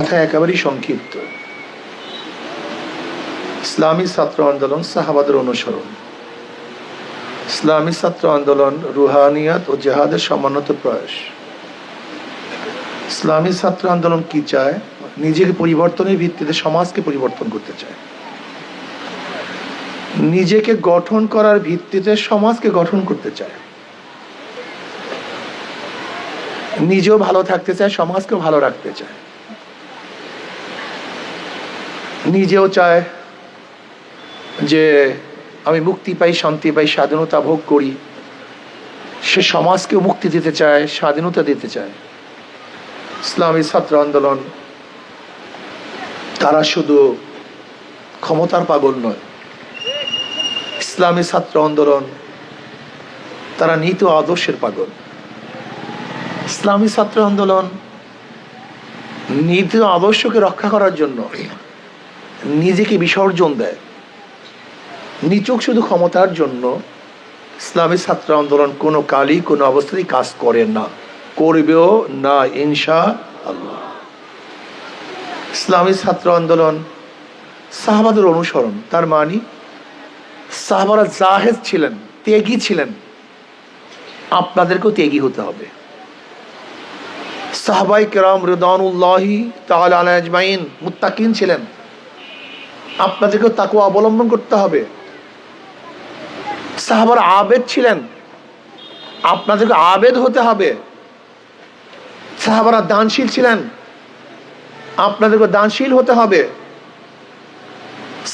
কথা একেবারেই সংক্ষিপ্ত। ইসলামী ছাত্র আন্দোলন, সাহাবাদের অনুসরণ। ইসলামী ছাত্র আন্দোলন রুহানিয়াত ও জেহাদের সমন্বিত প্রয়াস। ইসলামী ছাত্র আন্দোলন কি চায়? নিজেকে পরিবর্তনের ভিত্তিতে সমাজকে পরিবর্তন করতে চায়। নিজেকে গঠন করার ভিত্তিতে সমাজকে গঠন করতে চায়। নিজেও ভালো থাকতে চায়, সমাজকেও ভালো রাখতে চায়। নিজেও চায় যে আমি মুক্তি পাই, শান্তি পাই, স্বাধীনতা ভোগ করি। সে সমাজকেও মুক্তি দিতে চায়, স্বাধীনতা দিতে চায়। ইসলামী ছাত্র আন্দোলন তারা শুধু ক্ষমতার পাগল নয়। ইসলামী ছাত্র আন্দোলন তারা নীতি ও আদর্শের পাগল। ইসলামী ছাত্র আন্দোলন নীতি ও আদর্শকে রক্ষা করার জন্য নিজেকে বিসর্জন দেয়। নিচক শুধু ক্ষমতার জন্য ইসলামী ছাত্র আন্দোলন কোনো কালই কোনো অবস্থাতেই কাজ করে না, করবেও না ইনশাআল্লাহ। ইসলামী ছাত্র আন্দোলন সাহাবাদের অনুসরণ। তার মানে সাহাবারা জাহেদ ছিলেন, ত্যাগী ছিলেন। আপনাদেরকেও ত্যাগী হতে হবে। সাহাবায়ে কেরাম রিদওয়ানুল্লাহি তাআলা আলাইহিম আজমাইন মুত্তাকিন ছিলেন। আপনাদেরকেও তাকওয়া অবলম্বন করতে হবে। সাহাবারা আবেদ ছিলেন, আপনাদেরকে আবেদ হতে হবে। সাহাবারা দানশীল ছিলেন, আপনাদেরকে দানশীল হতে হবে।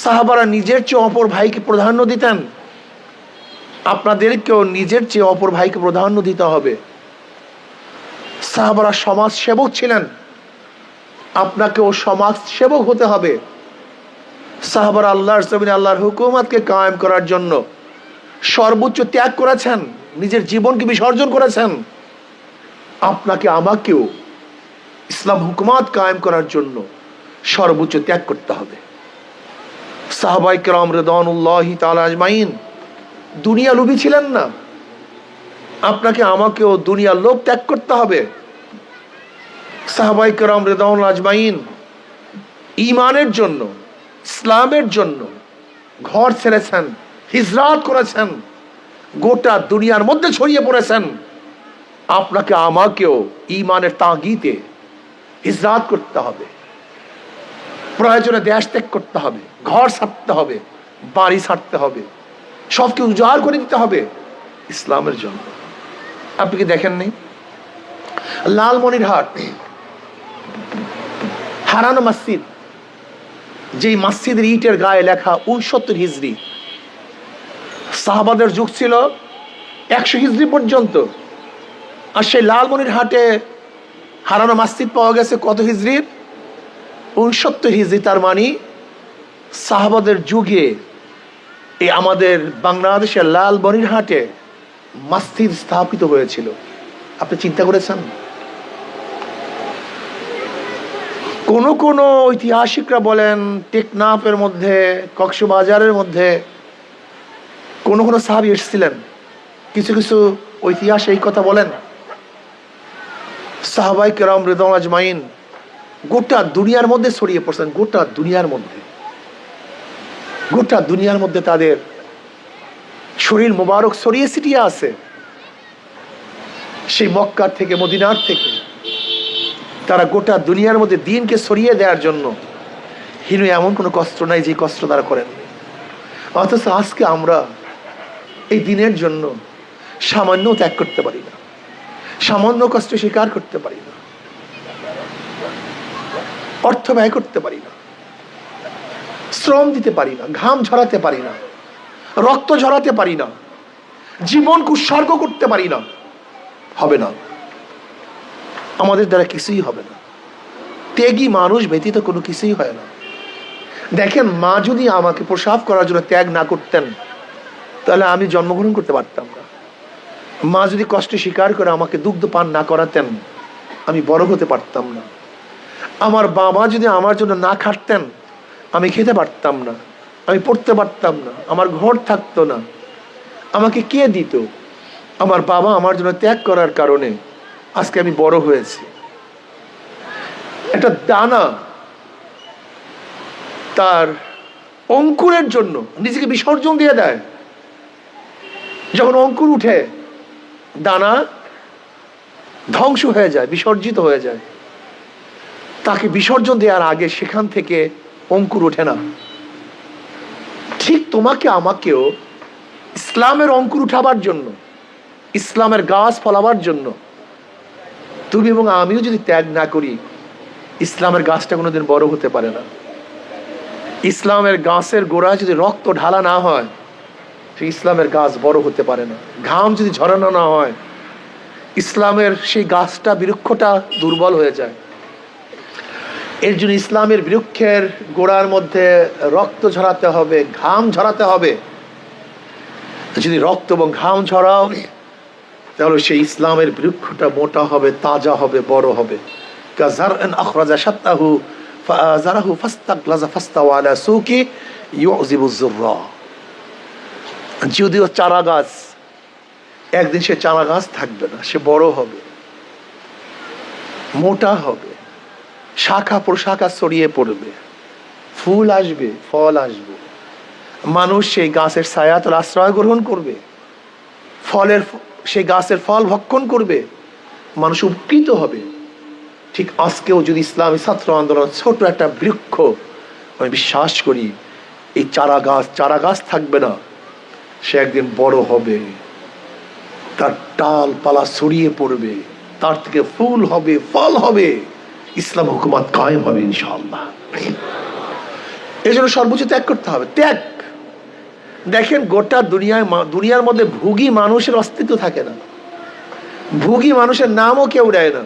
সাহাবারা নিজের চেয়ে অপর ভাইকে প্রাধান্য দিতেন, আপনাদেরকেও নিজের চেয়ে অপর ভাইকে প্রাধান্য দিতে হবে। সাহাবারা সমাজ সেবক ছিলেন, আপনাকেও সমাজ সেবক হতে হবে। সাহাবারা আল্লাহর জমিনে আল্লাহর হুকুমতকে কায়েম করার জন্য সর্বোচ্চ ত্যাগ করেছেন, নিজের জীবনকে বিসর্জন করেছেন। আপনাকে আমাকেও ইসলাম হুকুমত কায়েম করার জন্য সর্বোচ্চ ত্যাগ করতে হবে। সাহাবায়ে কেরাম রিদওয়ানুল্লাহি তাআলা আজমাইন দুনিয়া লোভী ছিলেন না। আপনাকে আমাকেও দুনিয়ার লোভ ত্যাগ করতে হবে। সাহাবায়ে কেরাম রিদওয়ানুল্লাহি আজমাইন ঈমানের জন্য, ইসলামের জন্য ঘর ছেড়েছেন, হিজরত করেছেন, গোটা দুনিয়ার মধ্যে ছড়িয়ে পড়েছেন। আপনাকে আমাকেও ঈমানের তাগিদে হিজরত করতে হবে। প্রয়োজনে দেশ ত্যাগ করতে হবে, ঘর ছাড়তে হবে, বাড়ি ছাড়তে হবে, সবকে উজাড় করে দিতে হবে ইসলামের জন্য। আপনি কি দেখেননি লালমনিরহাট হারানো মসজিদ, যেই মসজিদের ইটের গায়ে লেখা 69 হিজরি। সাহাবাদের যুগ ছিল 100 হিজরি পর্যন্ত, আর সেই লালমনিরহাটে হারানো মসজিদ পাওয়া গেছে কত হিজরির? 69 হিজরি। তার মানে সাহাবাদের যুগে এই আমাদের বাংলাদেশের লালমনিরহাটে মসজিদ স্থাপিত হয়েছিল। আপনি চিন্তা করেছেন? কোন কোন ঐতিহাসিকরা বলেন টেকনাফের মধ্যে, কক্সবাজারের মধ্যে কোন কোন সাহাবী এসেছিলেন। কিছু কিছু ঐতিহাস এই কথা বলেন। সাহাবায়ে কেরাম রিদওয়ানুল্লাহি আজমাইন গোটা দুনিয়ার মধ্যে ছড়িয়ে পড়ছেন। গোটা দুনিয়ার মধ্যে, গোটা দুনিয়ার মধ্যে তাদের শরীর মোবারক ছড়িয়ে ছিটিয়ে আছে। সেই মক্কার থেকে, মদিনার থেকে তারা গোটা দুনিয়ার মধ্যে দ্বীনকে ছড়িয়ে দেওয়ার জন্য হীন এমন কোনো কষ্ট নাই যে কষ্ট তারা করেন। অথচ আজকে আমরা এই দিনের জন্য সামান্য ত্যাগ করতে পারি না, সামান্য কষ্ট স্বীকার করতে পারি না, অর্থ ব্যয় করতে পারি না, শ্রম দিতে পারি না, ঘাম ঝরাতে পারি না, রক্ত ঝরাতে পারি না, জীবনকে উৎসর্গ করতে পারি না। হবে না, আমাদের দ্বারা কিছুই হবে না। ত্যাগী মানুষ ব্যতীত কোনো কিছুই হয় না। দেখেন, মা যদি আমাকে প্রসাব করার জন্য ত্যাগ না করতেন তাহলে আমি জন্মগ্রহণ করতে পারতাম না। মা যদি কষ্ট স্বীকার করে আমাকে দুগ্ধ পান না করাতেন আমি বড় হতে পারতাম না। আমার বাবা যদি আমার জন্য না খাটতেন আমি খেতে পারতাম না, আমি পড়তে পারতাম না, আমার ঘর থাকতো না। আমাকে কে দিত? আমার বাবা আমার জন্য ত্যাগ করার কারণে আজকে আমি বড় হয়েছি। একটা দানা তার অঙ্কুরের জন্য নিজেকে বিসর্জন দিয়ে দেয়। যখন অঙ্কুর উঠে দানা ধ্বংস হয়ে যায়, বিসর্জিত হয়ে যায়, তাকে বিসর্জন দেওয়ার আগে সেখান থেকে অঙ্কুর ওঠে না। ঠিক তোমাকে আমাকেও ইসলামের অঙ্কুর উঠাবার জন্য, ইসলামের গাছ ফলাবার জন্য তুমি এবং আমিও যদি ত্যাগ না করি, ইসলামের গাছটা কোনোদিন বড় হতে পারে না। ইসলামের গাছের গোড়ায় যদি রক্ত ঢালা না হয়, সেই ইসলামের গাছ বড় হতে পারে না। ঘাম যদি ঝরানো না হয়, ইসলামের সেই গাছটা, বৃক্ষটা দুর্বল হয়ে যায়। এর জন্য ইসলামের বৃক্ষের গোড়ার মধ্যে রক্ত ঝরাতে হবে, ঘাম ঝরাতে হবে। যদি রক্ত এবং ঘাম ঝরাও, তাহলে সেই ইসলামের বৃক্ষটা মোটা হবে, তাজা হবে, বড় হবে। কাযারআন আখরাজা শাত্তাহু ফাআযারাহু ফাস্তাগলাযা ফাস্তাওয়া আলা সুকি ইউযিবু যুররা। যদিও চারা গাছ, একদিন সে চারা গাছ থাকবে না, সে বড় হবে, মোটা হবে, শাখা প্রশাখা ছড়িয়ে পড়বে, ফুল আসবে, ফল আসবে, মানুষ সেই গাছের ছায়াতল আশ্রয় গ্রহণ করবে, সেই গাছের ফল ভক্ষণ করবে, মানুষ উপকৃত হবে। ঠিক আজকেও যদি ইসলামী ছাত্র আন্দোলন ছোট একটা বৃক্ষ, আমি বিশ্বাস করি এই চারা গাছ থাকবে না, সে একদিন বড় হবে, তার ডাল পালা ছড়িয়ে পড়বে, তার থেকে ফুল হবে, ফল হবে, ইসলাম হুকুমত কায়েম হবে ইনশাআল্লাহ। এই জন্য সর্বোচ্চ ত্যাগ করতে হবে। ত্যাগ, দেখেন গোটা দুনিয়ার মধ্যে ভোগী মানুষের অস্তিত্ব থাকে না, ভোগী মানুষের নামও কেউ নেয় না,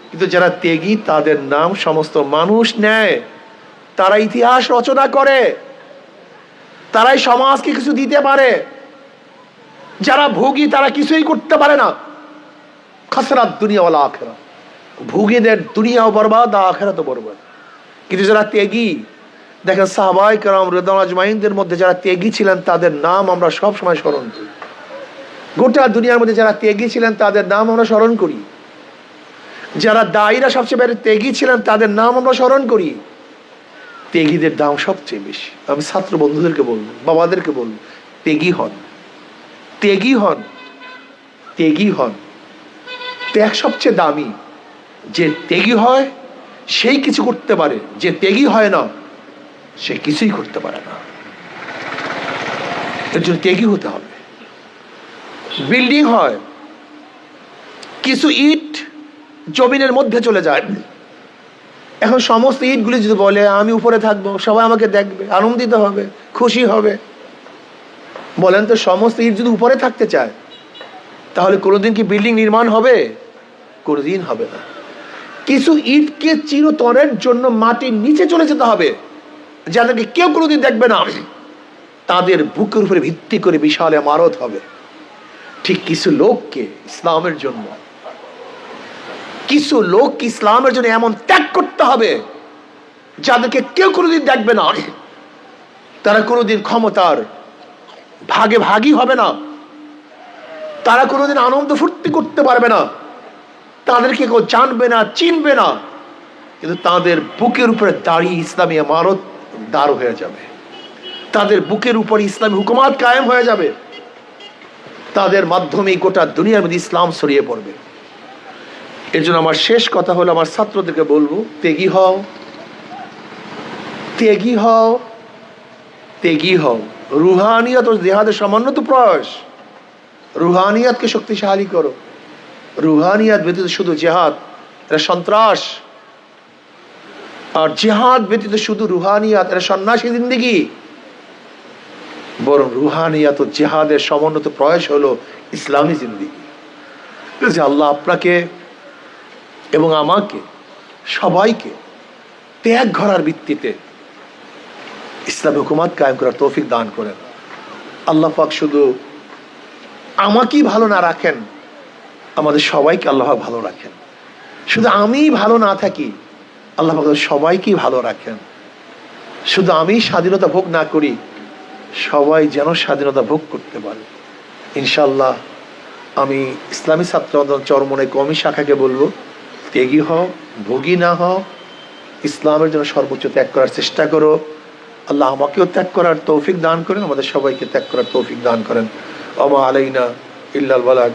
কিন্তু যারা ত্যাগী তাদের নাম সমস্ত মানুষ নেয়। তারা ইতিহাস রচনা করে, তারাই সমাজকে কিছু দিতে পারে। যারা ভোগী তারা কিছুই করতে পারে না। খাসরাত দুনিয়া ওয়াল আখিরা, ভোগীদের দুনিয়াও বরবাদ, আখিরাতও বরবাদ। কিন্তু যারা ত্যাগী, দেখেন সাহাবায়ে কেরাম রাদিয়াল্লাহু আজমাইনদের মধ্যে যারা ত্যাগী ছিলেন তাদের নাম আমরা সব সময় স্মরণ করি। গোটা দুনিয়ার মধ্যে যারা ত্যাগী ছিলেন তাদের নাম আমরা স্মরণ করি। যারা দায়ীরা সবচেয়ে বেশি ত্যাগী ছিলেন তাদের নাম আমরা স্মরণ করি। ত্যাগীদের দাম সবচেয়ে বেশি। আমি ছাত্র বন্ধুদেরকে বলবো, বাবাদেরকে বলবো, ত্যাগী হন, ত্যাগী হন, ত্যাগী হন। ত্যাগ সবচেয়ে দামি। যে ত্যাগী হয় সেই কিছু করতে পারে, যে ত্যাগী হয় না সে কিছুই করতে পারে না। এর জন্য ত্যাগী হতে হবে। বিল্ডিং হয়, কিছু ইট জমিনের মধ্যে চলে যায়। এখন সমস্ত ইটগুলি যদি বলে আমি উপরে থাকবো, সবাই আমাকে দেখবে, আনন্দিত হবে, খুশি হবে, বলেন তো সমস্ত ইট যদি উপরে থাকতে চায় তাহলে কোনোদিন কি বিল্ডিং নির্মাণ হবে? কোনোদিন হবে না। কিছু ইটকে চিরতরের জন্য মাটির নিচে চলে যেতে হবে, যাদেরকে কেউ কোনোদিন দেখবে না, তাদের বুকের উপরে ভিত্তি করে বিশাল ইমারত হবে। ঠিক কিছু লোককে ইসলামের জন্য, কিছু লোক ইসলামের জন্য এমন ত্যাগ করতে হবে যাদেরকে কেউ কোনোদিন দেখবে না, তারা কোনোদিন ক্ষমতার ভাগে ভাগী হবে না, তারা কোনোদিন আনন্দ ফুর্তি করতে পারবে না, তাদেরকে কেউ জানবে না, চিনবে না, কিন্তু তাদের বুকের উপরে দাঁড়িয়ে ইসলামী ইমারত দাঁড় হয়ে যাবে, তাদের বুকের উপরে ইসলামী হুকুমাত কায়েম হয়ে যাবে, তাদের মাধ্যমে গোটা দুনিয়ার মধ্যে ইসলাম ছড়িয়ে পড়বে। এর জন্য আমার শেষ কথা হলো, আমার ছাত্রদেরকে বলবো, ত্যাগী হও, ত্যাগী হও, ত্যাগী হও। রুহানিয়ত ও জিহাদের সমন্বিত প্রয়াস, রুহানিয়তকে শক্তিশালী করো। রুহানিয়ত ব্যতীত শুধু জিহাদ, এটা সন্ত্রাস। আর জিহাদ ব্যতীত শুধু রুহানিয়ত, এটা সন্ন্যাসী জিন্দেগি। বরং রুহানিয়ত ও জিহাদের সমন্বিত প্রয়াস হলো ইসলামী জিন্দেগি। যে আল্লাহ আপনাকে এবং আমাকে সবাইকে ত্যাগ করার ভিত্তিতে ইসলামী হুকুমাত কায়েম করার তৌফিক দান করেন। আল্লাহ পাক শুধু আমাকেই ভালো না রাখেন, আমাদের সবাইকে আল্লাহ ভালো রাখেন। শুধু আমি ভালো না থাকি, আল্লাহ পাক সবাইকেই ভালো রাখেন। শুধু আমি স্বাধীনতা ভোগ না করি, সবাই যেন স্বাধীনতা ভোগ করতে পারে। ইনশাআল্লাহ আমি ইসলামী ছাত্র আন্দোলন চরমনাই কওমি শাখাকে বলবো, ত্যাগী হও, ভোগী না হও, ইসলামের জন্য সর্বোচ্চ ত্যাগ করার চেষ্টা করো। আল্লাহ আমাকেও ত্যাগ করার তৌফিক দান করেন, আমাদের সবাইকে ত্যাগ করার তৌফিক দান করেন। ওমা আলাইনা ইল্লাল বালাগ।